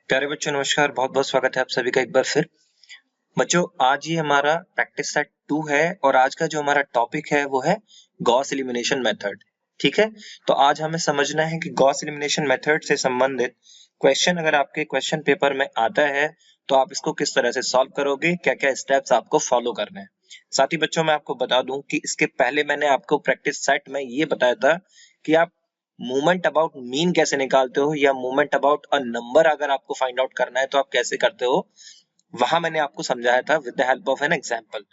प्यारे बच्चों नमस्कार, बहुत बहुत स्वागत है आप सभी का एक बार फिर। बच्चों आज ही हमारा प्रैक्टिस सेट 2 है और आज का जो हमारा टॉपिक है वो है गॉस एलिमिनेशन मेथड। ठीक है, तो आज हमें समझना है कि गॉस एलिमिनेशन मेथड से संबंधित क्वेश्चन अगर आपके क्वेश्चन पेपर में आता है तो आप इसको किस तरह से सॉल्व करोगे, क्या क्या स्टेप्स आपको फॉलो करने हैं। साथ ही बच्चों मैं आपको बता दूं कि इसके पहले मैंने आपको प्रैक्टिस सेट में ये बताया था कि आप मूवमेंट अबाउट मीन कैसे निकालते हो या मूवमेंट अबाउट अ नंबर अगर आपको फाइंड आउट करना है तो आप कैसे करते हो, वहां मैंने आपको समझाया था with the help of an example.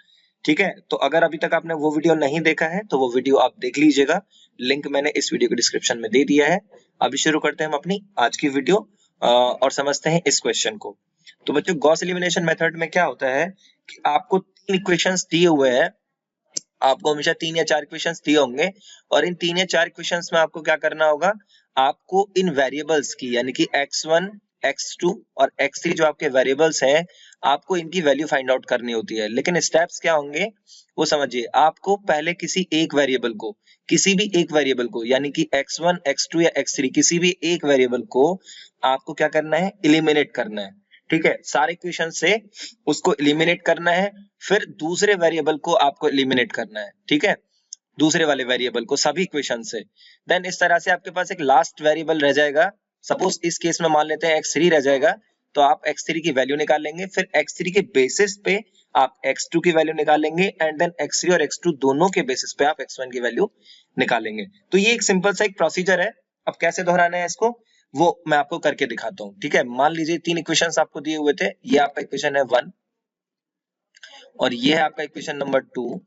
ठीक है, तो अगर अभी तक आपने वो वीडियो नहीं देखा है तो वो वीडियो आप देख लीजिएगा, लिंक मैंने इस वीडियो के डिस्क्रिप्शन में दे दिया है। अभी शुरू करते हैं हम अपनी आज की वीडियो और समझते हैं इस क्वेश्चन को। तो बच्चों गॉस एलिमिनेशन मेथड में क्या होता है कि आपको 3 इक्वेशंस दिए हुए हैं, आपको हमेशा 3 या 4 क्वेश्चंस दिए होंगे और इन 3 या 4 क्वेश्चंस में आपको क्या करना होगा, आपको इन वेरिएबल्स की यानी कि x1, x2 और x3 जो आपके वेरिएबल्स हैं, आपको इनकी वैल्यू फाइंड आउट करनी होती है। लेकिन स्टेप्स क्या होंगे वो समझिए। आपको पहले किसी एक वेरिएबल को, किसी भी एक वेरिएबल को यानी कि x1, x2 या x3 किसी भी एक वेरिएबल को आपको क्या करना है, एलिमिनेट करना है। ठीक है, सारे क्वेश्चन से उसको एलिमिनेट करना है, फिर दूसरे वेरिएबल को आपको एलिमिनेट करना है। ठीक है, दूसरे वाले वेरिएबल को सभी इक्वेशन से। देन इस तरह से आपके पास एक लास्ट वेरिएबल रह जाएगा। सपोज इस केस में मान लेते हैं x3 रह जाएगा, तो आप x3 की वैल्यू निकालेंगे, फिर x3 के बेसिस पे आप x2 की वैल्यू निकालेंगे एंड देन x3 और x2 दोनों के बेसिस पे आप x1 की वैल्यू निकालेंगे। तो ये एक सिंपल सा एक प्रोसीजर है। अब कैसे दोहराना है इसको वो मैं आपको करके दिखाता हूँ। ठीक है, मान लीजिए 3 इक्वेशंस आपको दिए हुए थे, ये आपका इक्वेशन है 1 और ये है आपका इक्वेशन नंबर 2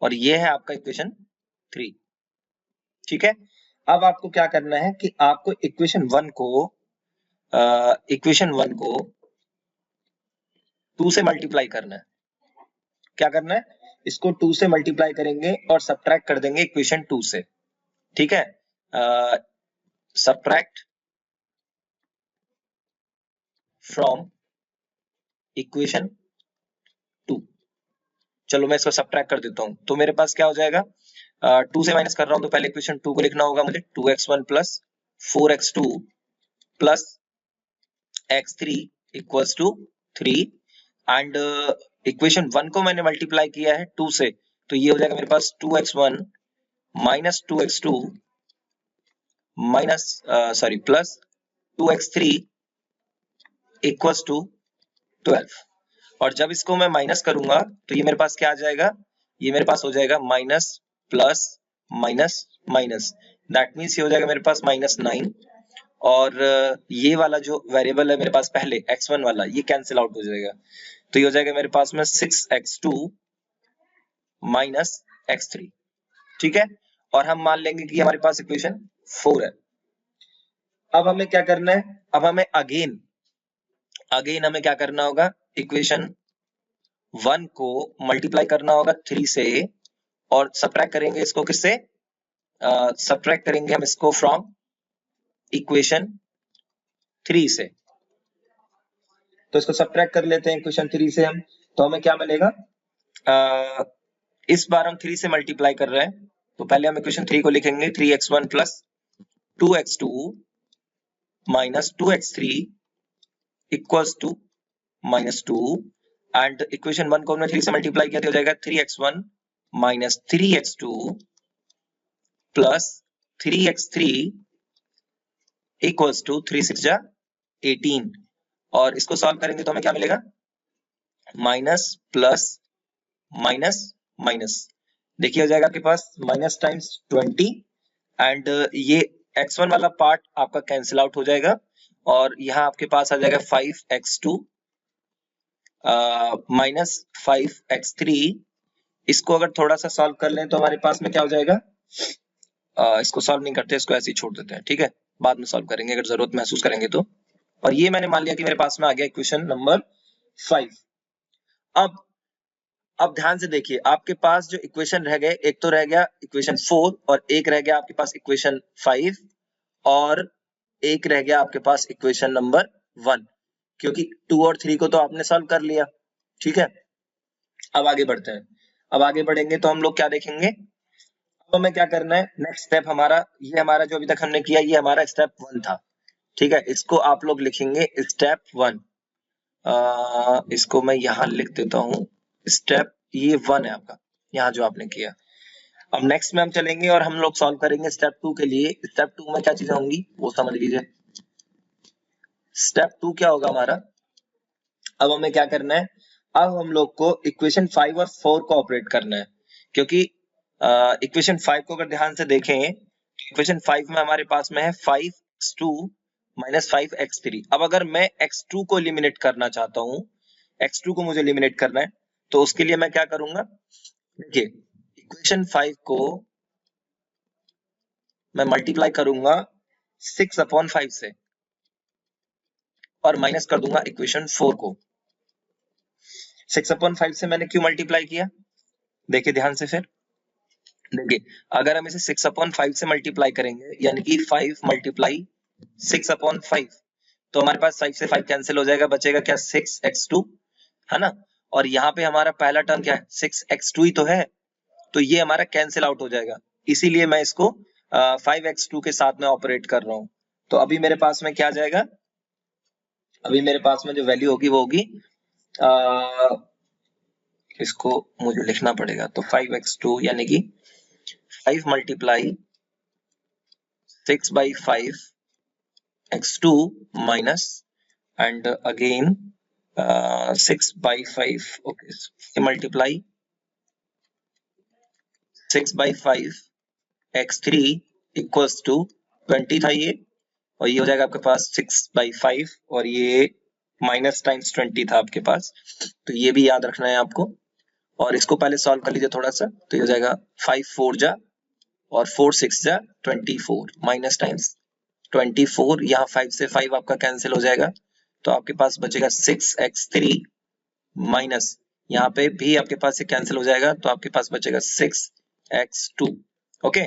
और ये है आपका इक्वेशन 3। ठीक है, अब आपको क्या करना है कि आपको इक्वेशन 1 को 2 से मल्टीप्लाई करना है। क्या करना है, इसको 2 से मल्टीप्लाई करेंगे और सब्ट्रैक्ट कर देंगे इक्वेशन 2 से। ठीक है, सब्ट्रैक्ट फ्रॉम इक्वेशन 2। चलो मैं इसको सब्ट्रैक्ट कर देता हूं, तो मेरे पास क्या हो जाएगा, 2 से माइनस कर रहा हूं तो पहले इक्वेशन 2 को लिखना होगा मुझे, 2x1 plus 4x2 plus x3 equals to 3 and equation 1 को मैंने मल्टीप्लाई किया है 2 से, तो ये हो जाएगा मेरे पास 2x1 minus 2x2 minus plus 2x3 equals to 12। और जब इसको मैं माइनस करूंगा तो ये मेरे पास क्या आ जाएगा, ये मेरे पास हो जाएगा minus plus minus minus, that means ये हो जाएगा मेरे पास -9 और ये वाला जो वेरिएबल है मेरे पास पहले x1 वाला, ये कैंसिल आउट हो जाएगा, तो ये हो जाएगा मेरे पास में 6x2 माइनस x3। ठीक है, और हम मान लेंगे कि हमारे पास इक्वेशन 4 है। अब हमें क्या करना है, अब हमें अगेन हमें क्या करना होगा, इक्वेशन 1 को मल्टीप्लाई करना होगा 3 से और सब्ट्रैक्ट करेंगे इसको किससे, सब्ट्रैक्ट करेंगे हम इसको फ्रॉम इक्वेशन 3 से। तो इसको सब्ट्रैक्ट कर लेते हैं इक्वेशन 3 से हम, तो हमें क्या मिलेगा, इस बार हम 3 से मल्टीप्लाई कर रहे हैं, तो पहले हम इक्वेशन 3 को लिखेंगे 3x1 plus 2x2 minus 2x3 equals to -2 and equation 1 को हमने 3 से मल्टीप्लाई किया तो हो जाएगा 3x1 minus 3x2 plus 3x3 equals to 3 6 18 और इसको सॉल्व करेंगे तो हमें क्या मिलेगा, माइनस प्लस माइनस माइनस, देखिए हो जाएगा आपके पास माइनस टाइम्स 20 एंड ये x1 वाला पार्ट आपका कैंसिल आउट हो जाएगा और यहाँ आपके पास आ जाएगा 5x2 माइनस 5x3। इसको अगर थोड़ा सा सॉल्व कर लें तो हमारे पास में क्या हो जाएगा, इसको सॉल्व नहीं करते, इसको ऐसे ही छोड़ देते हैं। ठीक है, बाद में सॉल्व करेंगे अगर जरूरत महसूस करेंगे तो। और ये मैंने मान लिया कि मेरे पास में आ गया इक्वेशन नंबर 5। अब ध्यान से देखिए, आपके पास जो इक्वेशन रह गए, एक तो रह गया इक्वेशन 4 और एक रह गया आपके पास इक्वेशन 5 और एक रह गया आपके पास इक्वेशन नंबर 1, क्योंकि 2 और 3 को तो आपने सॉल्व कर लिया। ठीक है, अब आगे बढ़ते हैं। अब आगे बढ़ेंगे तो हम लोग क्या देखेंगे, अब हमें क्या करना है, नेक्स्ट स्टेप हमारा, ये हमारा जो अभी तक हमने किया ये हमारा स्टेप 1 था। ठीक है, इसको आप लोग लिखेंगे स्टेप 1। इसको मैं यहाँ लिख देता हूँ, स्टेप ये 1 है आपका, यहाँ जो आपने किया। अब नेक्स्ट में हम चलेंगे और हम लोग सॉल्व करेंगे स्टेप 2 के लिए। स्टेप 2 में क्या चीजें होंगी वो समझ लीजिए। स्टेप 2 क्या होगा हमारा, अब हमें क्या करना है, अब हम लोग को इक्वेशन 5 और 4 को ऑपरेट करना है, क्योंकि इक्वेशन 5 को अगर ध्यान से देखें, इक्वेशन 5 में हमारे पास में है 5x2 माइनस 5x3। अब अगर मैं x2 को एलिमिनेट करना चाहता हूं, x2 को मुझे एलिमिनेट करना है, तो उसके लिए मैं क्या करूंगा, देखिए इक्वेशन 5 को मैं मल्टीप्लाई करूंगा 6/5 से और माइनस कर दूंगा इक्वेशन 4 को। 6/5 से मैंने क्यों मल्टीप्लाई किया, देखिए ध्यान से, फिर देखिए अगर हम इसे 6/5 से मल्टीप्लाई करेंगे, यानी कि 5 मल्टीप्लाई 6/5, तो हमारे पास 5 से 5 कैंसिल हो जाएगा, बचेगा क्या 6x2, है ना। और यहाँ पे हमारा पहला टर्म क्या है 6x2 ही तो है, तो ये हमारा कैंसिल आउट हो जाएगा, इसीलिए मैं इसको 5x2 के साथ में ऑपरेट कर रहा हूँ। तो अभी मेरे पास में क्या आ जाएगा, अभी मेरे पास में जो वैल्यू होगी वो होगी, इसको मुझे लिखना पड़ेगा, तो 5x2 यानी कि 5 multiply 6/5 x2 minus and again 6/5, okay, multiply 6/5 x3 equals to 20 था ये, और ये हो जाएगा आपके पास 6/5 और ये माइनस टाइम्स 20 था आपके पास, तो ये भी याद रखना है आपको। और इसको पहले सॉल्व कर लीजिए थोड़ा सा, तो ये हो जाएगा 5 4 जा और 4 6 जा 24 माइनस टाइम्स 24, यहाँ 5 से 5 आपका कैंसिल हो जाएगा, तो आपके पास बचेगा 6x3 माइनस, यहाँ पे भी आपके पास से कैंसिल हो जाएगा, तो आपके पास बचेगा 6x2। ओके,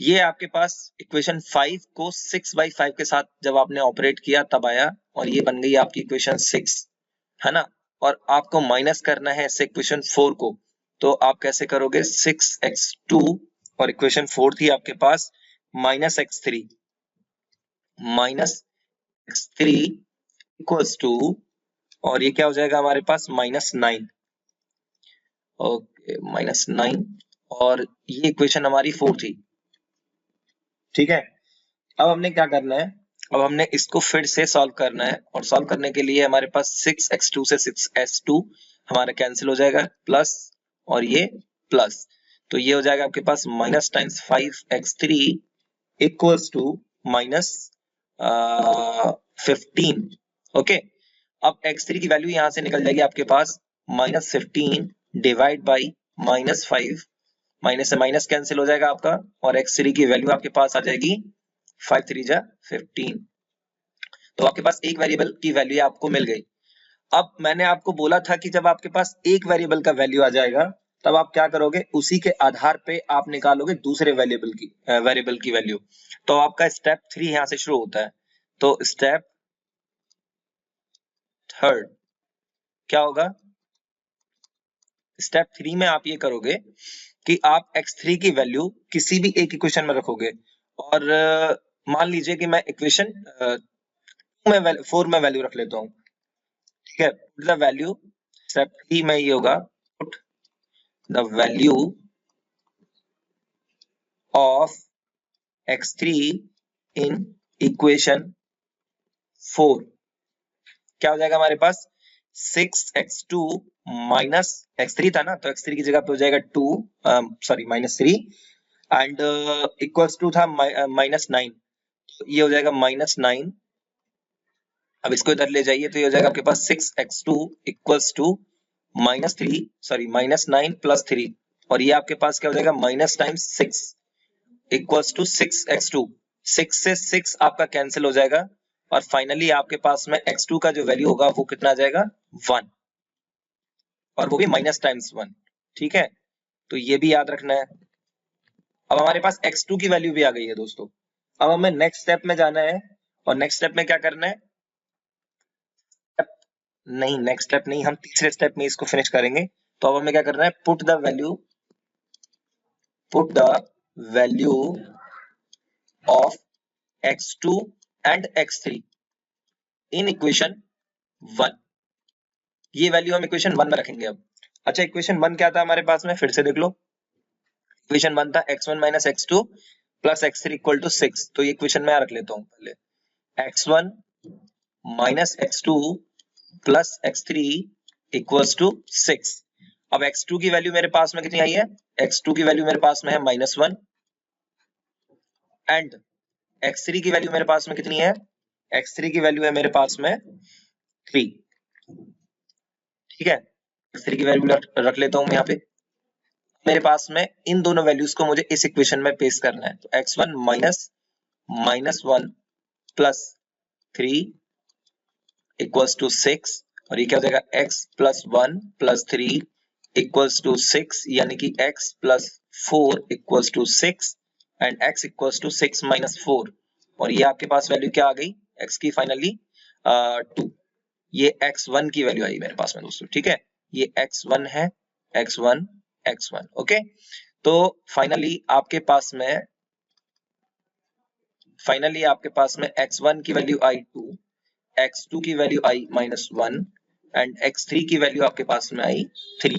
ये आपके पास इक्वेशन 5 को 6/5 के साथ जब आपने ऑपरेट किया तब आया, और ये बन गई आपकी इक्वेशन 6, है ना। और आपको माइनस करना है इससे इक्वेशन 4 को, तो आप कैसे करोगे, 6x2 और इक्वेशन 4 थी आपके पास माइनस x3 इक्वल्स टू, और ये क्या हो जाएगा हमारे पास -9, ओके -9, और ये इक्वेशन हमारी 4 थी, ठीक है। अब हमने क्या करना है, अब हमने इसको फिर से सॉल्व करना है, और सॉल्व करने के लिए हमारे पास 6x2 से 6s2 हमारा कैंसिल हो जाएगा, प्लस और ये प्लस, तो ये हो जाएगा आपके पास minus times 5x3 equals to minus 15। Okay, अब x3 की वैल्यू यहां से निकल जाएगी आपके पास -15 डिवाइड बाई -5, माइनस से माइनस कैंसिल हो जाएगा आपका, और x3 की वैल्यू आपके पास आ जाएगी 5 3 जा 15। तो आपके पास एक वेरिएबल की वैल्यू आपको मिल गई। अब मैंने आपको बोला था कि जब आपके पास एक वेरिएबल का वैल्यू आ जाएगा तब आप क्या करोगे, उसी के आधार पे आप निकालोगे दूसरे वेरिएबल की वैल्यू। तो आपका स्टेप 3 यहां से शुरू होता है। तो स्टेप 3 क्या होगा, स्टेप 3 में आप ये करोगे कि आप x3 की वैल्यू किसी भी एक इक्वेशन में रखोगे, और मान लीजिए कि मैं इक्वेशन 4 में वैल्यू रख लेता हूँ, ठीक है। पुट द वैल्यू, स्टेप 3 में ये होगा, put the value of x3 in equation 4, क्या हो जाएगा हमारे पास 6x2 माइनस x3 था ना, तो x3 की जगह पे हो जाएगा 2, सॉरी -3, एंड इक्वल्स टू था -9, तो ये हो जाएगा -9। अब इसको इधर ले जाइए, तो ये हो जाएगा आपके पास 6x2 equals to -3, sorry -9 plus 3, और ये आपके पास क्या हो जाएगा minus times 6 equals to 6x2, 6 से 6 आपका कैंसिल हो जाएगा, और फाइनली आपके पास में x2 का जो वैल्यू होगा वो कितना आ जाएगा 1, और वो भी माइनस टाइम्स 1, ठीक है। तो ये भी याद रखना है। अब हमारे पास x2 की वैल्यू भी आ गई है दोस्तों। अब हमें नेक्स्ट स्टेप में जाना है, और नेक्स्ट स्टेप में क्या करना है, नहीं नेक्स्ट स्टेप नहीं, हम तीसरे स्टेप में इसको फिनिश करेंगे। तो अब हमें क्या करना है, put the value of x2 and x3 in equation 1। ये वैल्यू हम इक्वेशन 1 में रखेंगे अब। अच्छा, इक्वेशन 1 क्या था हमारे पास में, फिर से देख लो। इक्वेशन 1 था x1 minus x2 plus x3 equal to 6। तो ये इक्वेशन में रख लेता हूँ पहले, x1 minus x2 plus x3 equals to 6। अब x2 की वैल्यू मेरे पास में कितनी आई है, x2 की वैल्यू मेरे पास में है -1 एंड x3 की वैल्यू मेरे पास में कितनी है, x3 की वैल्यू है मेरे पास में 3। ठीक है, x3 की वैल्यू रख लेता हूं मैं यहाँ पे। मेरे पास में इन दोनों वैल्यूज को मुझे इस इक्वेशन में पेस्ट करना है। तो x1 -1 प्लस 3 इक्वल्स टू 6 और ये क्या हो जाएगा, x plus 1 plus 3 equals to 6, यानी कि x plus 4 equals to 6 and x equals to 6 minus 4। और ये आपके पास वैल्यू क्या आ गई, x की फाइनली 2। ये x1 की वैल्यू आई मेरे पास में दोस्तों। ठीक है, ये x1 है, x1 ओके। तो फाइनली आपके पास में x1 की वैल्यू आई 2, x2 की वैल्यू आई -1 एंड x3 की वैल्यू आपके पास में आई 3।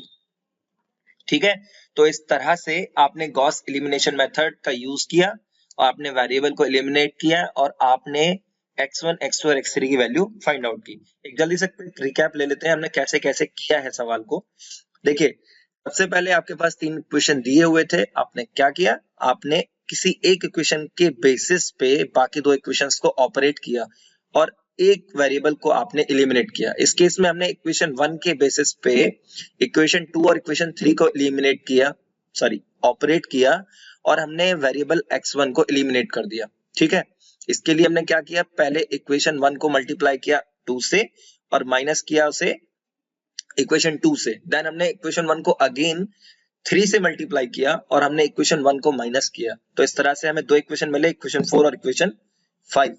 ठीक है, तो इस तरह से आपने गॉस एलिमिनेशन मेथड का यूज किया और आपने वेरिएबल को एलिमिनेट किया और आपने x1, x2 और x3 की वैल्यू फाइंड आउट की। एक जल्दी से रिकैप ले लेते हैं हमने कैसे कैसे किया है सवाल को। देखिए, सबसे पहले आपके पास 3 इक्वेशन दिए हुए थे। आपने क्या किया, आपने किसी एक इक्वेशन के बेसिस पे बाकी 2 इक्वेशंस को ऑपरेट किया और एक वेरिएबल को आपने एलिमिनेट किया। इस केस में हमने इक्वेशन 1 के बेसिस पे इक्वेशन 2 और इक्वेशन 3 को एलिमिनेट किया, ऑपरेट किया और हमने वेरिएबल x1 को एलिमिनेट कर दिया। ठीक है, इसके लिए हमने क्या किया, पहले इक्वेशन 1 को मल्टीप्लाई किया 2 से और माइनस किया उसे इक्वेशन 2 से। देन हमने इक्वेशन 1 को अगेन 3 से मल्टीप्लाई किया और हमने इक्वेशन 1 को माइनस किया। तो इस तरह से हमें 2 इक्वेशन मिले, इक्वेशन 4 और इक्वेशन 5,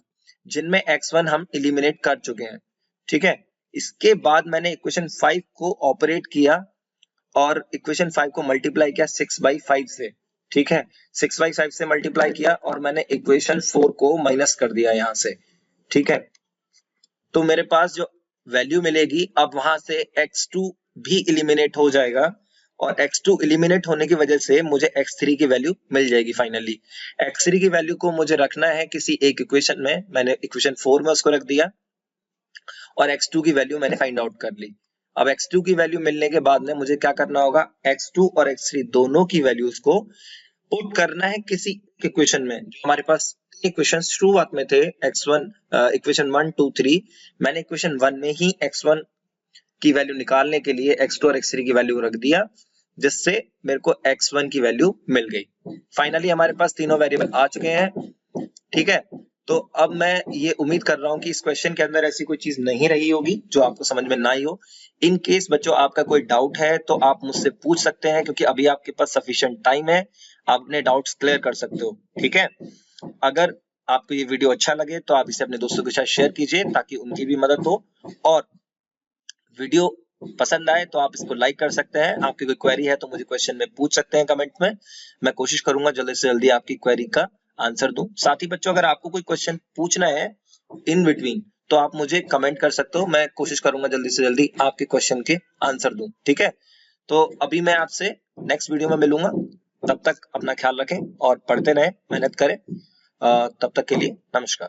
जिनमें x1 हम एलिमिनेट कर चुके हैं। ठीक है, इसके बाद मैंने इक्वेशन 5 को ऑपरेट किया और इक्वेशन 5 को मल्टीप्लाई किया 6/5 से। ठीक है, 6/5 से मल्टीप्लाई किया और मैंने इक्वेशन 4 को माइनस कर दिया यहां से। ठीक है, तो मेरे पास जो वैल्यू मिलेगी, अब वहां से x2 भी एलिमिनेट हो जाएगा और x2 एलिमिनेट होने की वजह से मुझे x3 की वैल्यू मिल जाएगी। फाइनली x3 की वैल्यू को मुझे रखना है किसी एक इक्वेशन में। मैंने इक्वेशन 4 में उसको रख दिया और x2 की वैल्यू मैंने फाइंड आउट कर ली। अब x2 की वैल्यू मिलने के बाद में मुझे क्या करना होगा, x2 और x3 दोनों की वैल्यूज को पुट करना है किसी इक्वेशन में। जो हमारे पास इक्वेशन शुरुआत में थे, x1 इक्वेशन 1 2 3, मैंने इक्वेशन 1 में ही x1 की वैल्यू निकालने के लिए x2 और x3 की वैल्यू रख दिया, जिससे मेरे को x1 की वैल्यू मिल गई। फाइनली हमारे पास तीनों वेरिएबल आ चुके हैं। ठीक है, तो अब मैं ये उम्मीद कर रहा हूं कि इस क्वेश्चन के अंदर ऐसी कोई चीज नहीं रही होगी जो आपको समझ में ना आई हो। इन केस बच्चों आपका कोई डाउट है तो आप मुझसे पूछ सकते हैं, क्योंकि अभी आपके पास सफिशिएंट टाइम है, आप अपने डाउट्स क्लियर कर सकते हो। ठीक है, अगर आपको ये वीडियो अच्छा लगे तो आप इसे अपने दोस्तों के साथ शेयर कीजिए ताकि उनकी भी मदद हो, और वीडियो पसंद आए तो आप इसको लाइक कर सकते हैं। आपकी कोई क्वेरी है तो मुझे क्वेश्चन में पूछ सकते हैं कमेंट में। मैं कोशिश करूंगा जल्दी से जल्दी आपकी क्वेरी का आंसर दूं। साथ ही बच्चों, अगर आपको कोई क्वेश्चन पूछना है इन बिटवीन तो आप मुझे कमेंट कर सकते हो। मैं कोशिश करूंगा जल्दी से जल्दी आपके क्वेश्चन के आंसर दूं। ठीक है, तो अभी मैं आपसे नेक्स्ट वीडियो में मिलूंगा। तब तक अपना ख्याल रखें और पढ़ते रहें, मेहनत करें। तब तक के लिए नमस्कार।